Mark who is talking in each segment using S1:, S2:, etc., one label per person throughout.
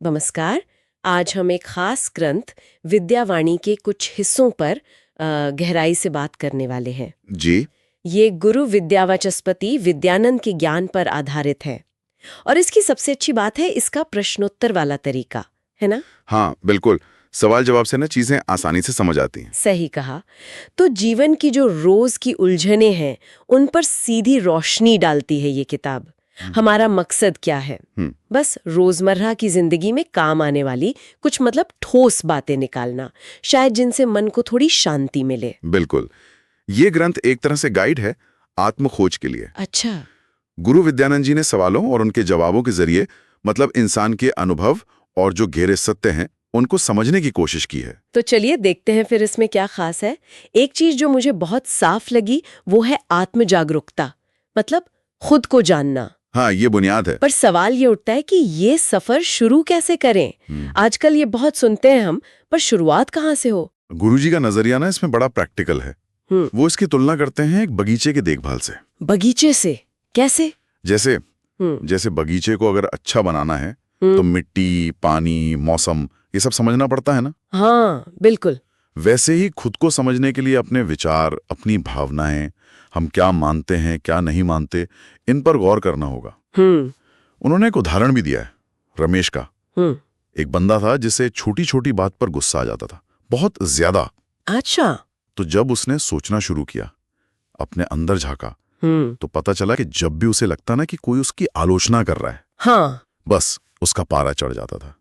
S1: नमस्कार। आज हम एक खास ग्रंथ विद्यावाणी के कुछ हिस्सों पर गहराई से बात करने वाले हैं।
S2: जी।
S1: ये गुरु विद्यावाचस्पति विद्यानंद के ज्ञान पर आधारित है और इसकी सबसे अच्छी बात है इसका प्रश्नोत्तर वाला तरीका, है ना?
S2: हाँ, बिल्कुल। सवाल जवाब से ना चीजें आसानी से समझ आती हैं।
S1: सही कहा। तो जीवन की जो रोज की उलझनें हैं उन पर सीधी रोशनी डालती है ये किताब। हमारा मकसद क्या है? बस रोजमर्रा की जिंदगी में काम आने वाली कुछ ठोस बातें निकालना, शायद जिनसे मन को थोड़ी शांति मिले।
S2: बिल्कुल। ये ग्रंथ एक तरह से गाइड है आत्मखोज के लिए।
S1: अच्छा।
S2: गुरु विद्यानंद जी ने सवालों और उनके जवाबों के जरिए इंसान के अनुभव और जो गहरे सत्य हैं उनको समझने की कोशिश की है।
S1: तो चलिए देखते हैं फिर इसमें क्या खास है। एक चीज जो मुझे बहुत साफ लगी वो है आत्म जागरूकता, खुद को जानना।
S2: हाँ, ये बुनियाद है।
S1: पर सवाल ये उठता है कि ये सफर शुरू कैसे करें? आजकल ये बहुत सुनते हैं हम, पर शुरुआत कहाँ से हो?
S2: गुरुजी का नजरिया ना इसमें बड़ा प्रैक्टिकल है। वो इसकी तुलना करते हैं एक बगीचे की देखभाल से।
S1: बगीचे से? कैसे?
S2: जैसे बगीचे को अगर अच्छा बनाना है तो मिट्टी, पानी, मौसम ये सब समझना पड़ता है ना।
S1: हाँ, बिल्कुल।
S2: वैसे ही खुद को समझने के लिए अपने विचार, अपनी भावनाएं, हम क्या मानते हैं क्या नहीं मानते, इन पर गौर करना होगा। उन्होंने एक उदाहरण भी दिया है, रमेश का। एक बंदा था जिसे छोटी छोटी बात पर गुस्सा आ जाता था, बहुत ज्यादा।
S1: अच्छा।
S2: तो जब उसने सोचना शुरू किया, अपने अंदर झांका, तो पता चला कि जब भी उसे लगता ना कि कोई उसकी आलोचना कर रहा है,
S1: हाँ,
S2: बस उसका पारा चढ़ जाता था।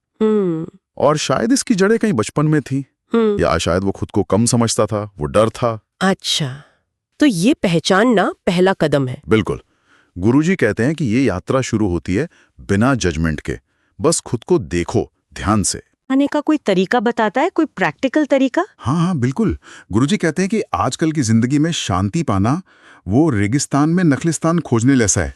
S2: और शायद इसकी जड़ें कहीं बचपन में थी, या शायद वो खुद को कम समझता था, वो डर था।
S1: अच्छा, तो ये पहचानना पहला कदम है।
S2: बिल्कुल। गुरुजी कहते हैं कि ये यात्रा शुरू होती है बिना जजमेंट के। बस खुद को देखो ध्यान से।
S1: आने का कोई तरीका बताता है, कोई प्रैक्टिकल तरीका?
S3: हाँ, बिल्कुल। गुरुजी कहते हैं कि आजकल की जिंदगी में शांति पाना वो रेगिस्तान में नखलिस्तान खोजने जैसा है।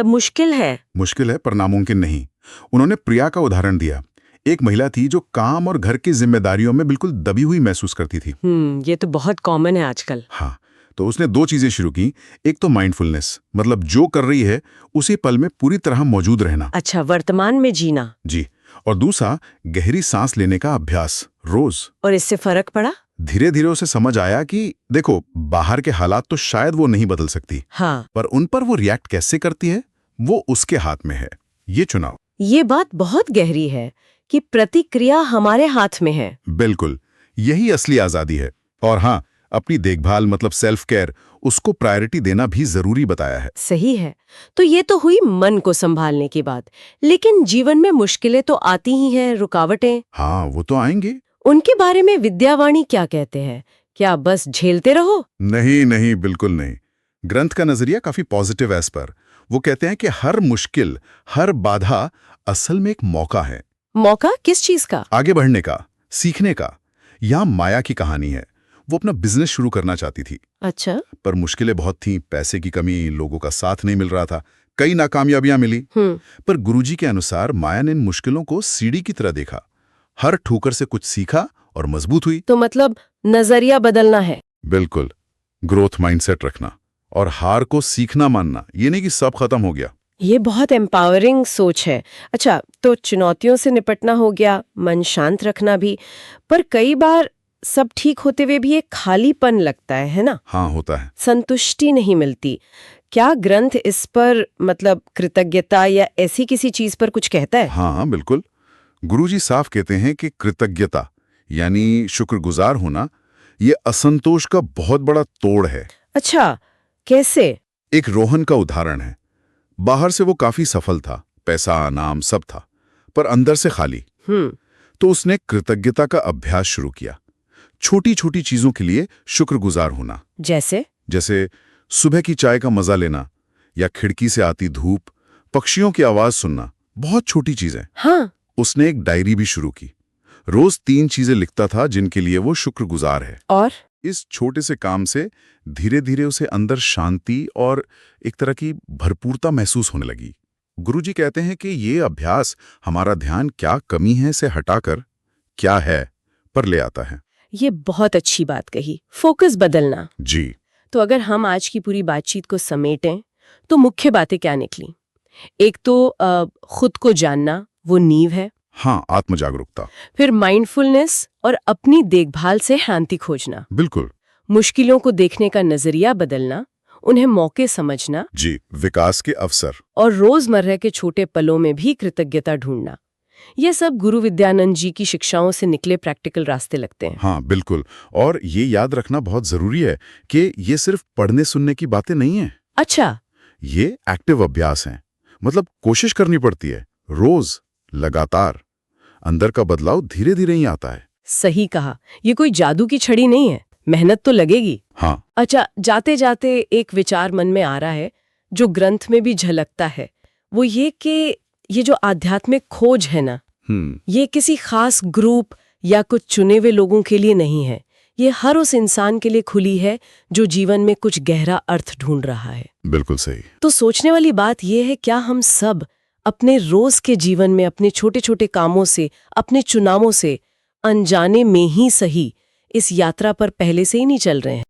S1: मुश्किल है।
S3: मुश्किल है पर नामुमकिन नहीं। उन्होंने प्रिया का उदाहरण दिया। एक महिला थी जो काम और घर की जिम्मेदारियों में बिल्कुल दबी हुई महसूस करती थी।
S1: ये तो बहुत कॉमन है आजकल।
S3: हाँ, तो उसने दो चीजें शुरू की। एक तो माइंडफुलनेस, जो कर रही है उसी पल में पूरी तरह मौजूद रहना।
S1: अच्छा, वर्तमान में जीना।
S3: जी। और दूसरा, गहरी सांस लेने का अभ्यास रोज।
S1: और इससे फर्क पड़ा?
S3: धीरे धीरे उसे समझ आया कि देखो, बाहर के हालात तो शायद वो नहीं बदल सकती,
S1: हाँ,
S3: पर उन पर वो रिएक्ट कैसे करती है वो उसके हाथ में है। ये चुनाव।
S1: ये बात बहुत गहरी है कि प्रतिक्रिया हमारे हाथ में है।
S3: बिल्कुल, यही असली आजादी है। और हाँ, अपनी देखभाल सेल्फ केयर, उसको प्रायोरिटी देना भी जरूरी बताया है।
S1: सही है। तो ये तो हुई मन को संभालने की बात, लेकिन जीवन में मुश्किलें तो आती ही हैं, रुकावटें।
S3: हाँ, वो तो आएंगे।
S1: उनके बारे में विद्यावाणी क्या कहते हैं? क्या बस झेलते रहो?
S3: नहीं नहीं, बिल्कुल नहीं। ग्रंथ का नजरिया काफी पॉजिटिव है इस पर। वो कहते हैं कि हर मुश्किल, हर बाधा असल में एक मौका है।
S1: मौका किस चीज का?
S3: आगे बढ़ने का, सीखने का। यहाँ माया की कहानी है। वो अपना बिजनेस शुरू करना चाहती थी।
S1: अच्छा।
S3: पर मुश्किलें बहुत थीं, पैसे की कमी, लोगों का साथ नहीं मिल रहा था, कई नाकामयाबियां मिली। पर गुरुजी के अनुसार माया ने इन मुश्किलों को सीढ़ी की तरह देखा, हर ठोकर से कुछ सीखा और मजबूत हुई।
S1: तो नजरिया बदलना है।
S3: बिल्कुल। ग्रोथ माइंडसेट रखना और हार को सीखना मानना, ये नहीं कि सब खत्म हो गया।
S1: ये बहुत एम्पावरिंग सोच है। अच्छा, तो चुनौतियों से निपटना हो गया, मन शांत रखना भी, पर कई बार सब ठीक होते हुए भी एक खालीपन लगता है ना?
S3: हाँ, होता है।
S1: संतुष्टि नहीं मिलती। क्या ग्रंथ इस पर कृतज्ञता या ऐसी किसी चीज पर कुछ कहता है?
S3: हाँ, बिल्कुल। गुरुजी साफ कहते हैं कि कृतज्ञता यानी शुक्रगुजार होना, ये असंतोष का बहुत बड़ा तोड़ है।
S1: अच्छा, कैसे?
S3: एक रोहन का उदाहरण है। बाहर से वो काफी सफल था, पैसा, नाम सब था, पर अंदर से खाली। तो उसने कृतज्ञता का अभ्यास शुरू किया। छोटी छोटी चीजों के लिए शुक्रगुजार होना। जैसे सुबह की चाय का मजा लेना, या खिड़की से आती धूप, पक्षियों की आवाज सुनना, बहुत छोटी चीजें।
S1: हाँ।
S3: उसने एक डायरी भी शुरू की। रोज 3 चीजें लिखता था जिनके लिए वो शुक्रगुजार है।
S1: और
S3: इस छोटे से काम से धीरे धीरे उसे अंदर शांति और एक तरह की भरपूरता महसूस होने लगी। गुरुजी कहते हैं कि ये अभ्यास हमारा ध्यान क्या कमी है से हटाकर क्या है पर ले आता है।
S1: ये बहुत अच्छी बात कही, फोकस बदलना।
S3: जी।
S1: तो अगर हम आज की पूरी बातचीत को समेटें तो मुख्य बातें क्या निकली? एक तो खुद को जानना, वो नींव है।
S3: हाँ, आत्मजागरूकता।
S1: फिर माइंडफुलनेस और अपनी देखभाल से शांति खोजना,
S3: बिल्कुल
S1: मुश्किलों को देखने का नजरिया बदलना, उन्हें मौके समझना
S3: जी, विकास के अवसर।
S1: और रोजमर्रा के छोटे पलों में भी कृतज्ञता ढूंढना। ये सब गुरु विद्यानंद जी की शिक्षाओं से निकले प्रैक्टिकल रास्ते लगते हैं।
S3: हाँ बिल्कुल, और ये याद रखना बहुत जरूरी है कि ये सिर्फ पढ़ने सुनने की बातें नहीं है।
S1: अच्छा,
S3: ये एक्टिव अभ्यास हैं, मतलब कोशिश करनी पड़ती है, रोज, लगातार। अंदर का बदलाव धीरे धीरे ही आता है।
S1: सही कहा, ये कोई जादू की छड़ी नहीं है, मेहनत तो लगेगी।
S3: हाँ,
S1: अच्छा, जाते जाते एक विचार मन में आ रहा है जो ग्रंथ में भी झलकता है, वो ये कि ये जो आध्यात्मिक खोज है ना, ये किसी खास ग्रुप या कुछ चुने हुए लोगों के लिए नहीं है। ये हर उस इंसान के लिए खुली है जो जीवन में कुछ गहरा अर्थ ढूंढ रहा है।
S3: बिल्कुल सही।
S1: तो सोचने वाली बात यह है, क्या हम सब अपने रोज के जीवन में अपने छोटे छोटे कामों से, अपने चुनावों से, अनजाने में ही सही, इस यात्रा पर पहले से ही नहीं चल रहे हैं?